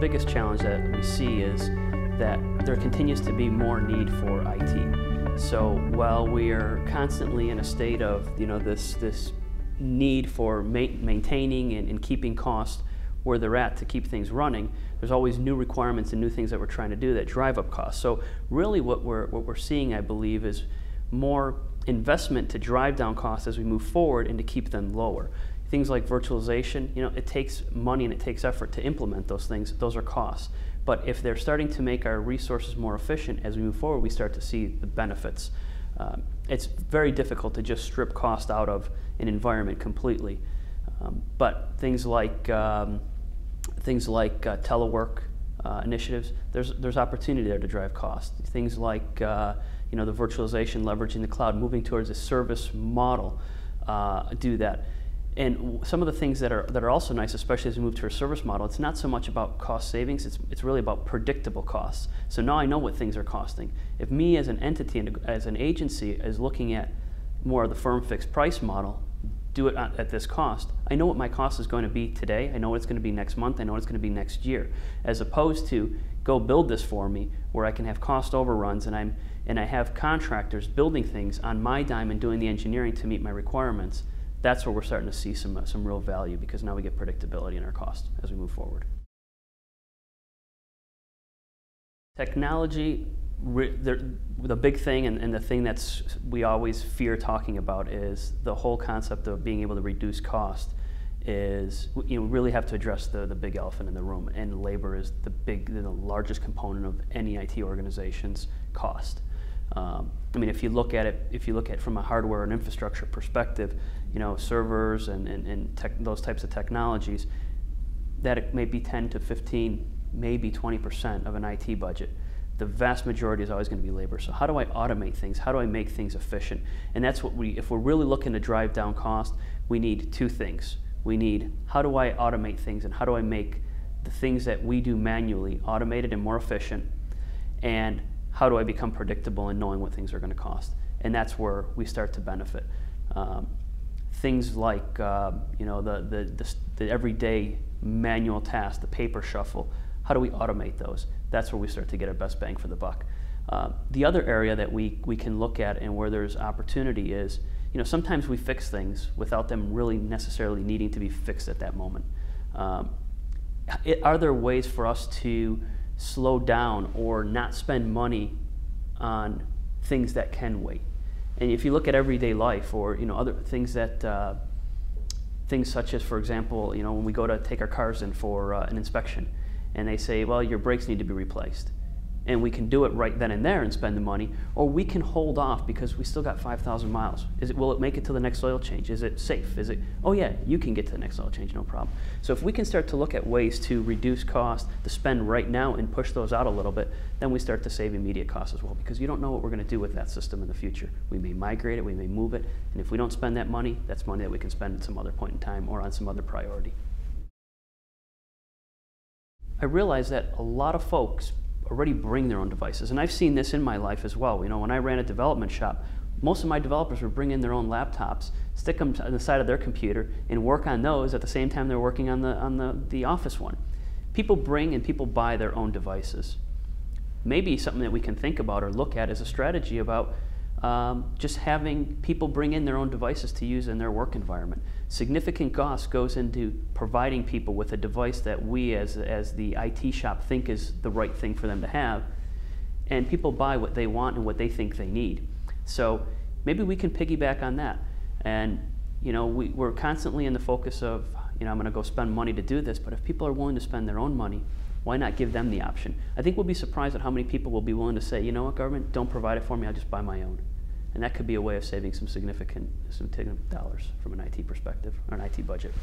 biggest challenge that we see is that there continues to be more need for IT. So while we are constantly in a state of this need for maintaining and keeping costs where they're at to keep things running, there's always new requirements and new things that we're trying to do that drive up costs. So really what we're seeing, I believe, is more investment to drive down costs as we move forward and to keep them lower. Things like virtualization, it takes money and it takes effort to implement those things. Those are costs. But if they're starting to make our resources more efficient as we move forward, we start to see the benefits. It's very difficult to just strip cost out of an environment completely. But things like telework initiatives, there's opportunity there to drive cost. Things like the virtualization, leveraging the cloud, moving towards a service model, do that. And some of the things that are also nice, especially as we move to a service model, it's not so much about cost savings, it's really about predictable costs. So now I know what things are costing. If me as an entity and as an agency is looking at more of the firm fixed price model, do it at this cost, I know what my cost is going to be today, I know what it's going to be next month, I know what it's going to be next year, as opposed to go build this for me where I can have cost overruns and I have contractors building things on my dime and doing the engineering to meet my requirements. That's where we're starting to see some real value, because now we get predictability in our cost as we move forward. Technology, the big thing and the thing we always fear talking about is the whole concept of being able to reduce cost. Is we really have to address the big elephant in the room, and labor is the largest component of any IT organization's cost. If you look at it from a hardware and infrastructure perspective, servers and those types of technologies, that it may be 10 to 15, maybe 20% of an IT budget. The vast majority is always going to be labor. So how do I automate things? How do I make things efficient? And that's what if we're really looking to drive down cost, we need two things. We need, how do I automate things, and how do I make the things that we do manually automated and more efficient? And how do I become predictable in knowing what things are going to cost? And that's where we start to benefit. Things like the everyday manual tasks, the paper shuffle, how do we automate those? That's where we start to get our best bang for the buck. The other area that we can look at and where there's opportunity is, sometimes we fix things without them really necessarily needing to be fixed at that moment. Are there ways for us to slow down or not spend money on things that can wait? And if you look at everyday life, or other things things such as, for example, when we go to take our cars in for an inspection, and they say, well, your brakes need to be replaced, and we can do it right then and there and spend the money, or we can hold off because we still got 5,000 miles. Will it make it to the next oil change? Is it safe? Oh yeah, you can get to the next oil change, no problem. So if we can start to look at ways to reduce cost, to spend right now and push those out a little bit, then we start to save immediate costs as well, because you don't know what we're going to do with that system in the future. We may migrate it, we may move it, and if we don't spend that money, that's money that we can spend at some other point in time or on some other priority. I realize that a lot of folks already bring their own devices, and I've seen this in my life as well. When I ran a development shop, most of my developers would bring in their own laptops, stick them on the side of their computer, and work on those at the same time they're working on the office one. People bring and people buy their own devices. Maybe something that we can think about or look at is a strategy about just having people bring in their own devices to use in their work environment. Significant cost goes into providing people with a device that we as the IT shop think is the right thing for them to have, and people buy what they want and what they think they need. So maybe we can piggyback on that. And we're constantly in the focus of, I'm going to go spend money to do this, but if people are willing to spend their own money, why not give them the option? I think we'll be surprised at how many people will be willing to say, you know what, government, don't provide it for me, I'll just buy my own. And that could be a way of saving some significant dollars from an IT perspective, or an IT budget.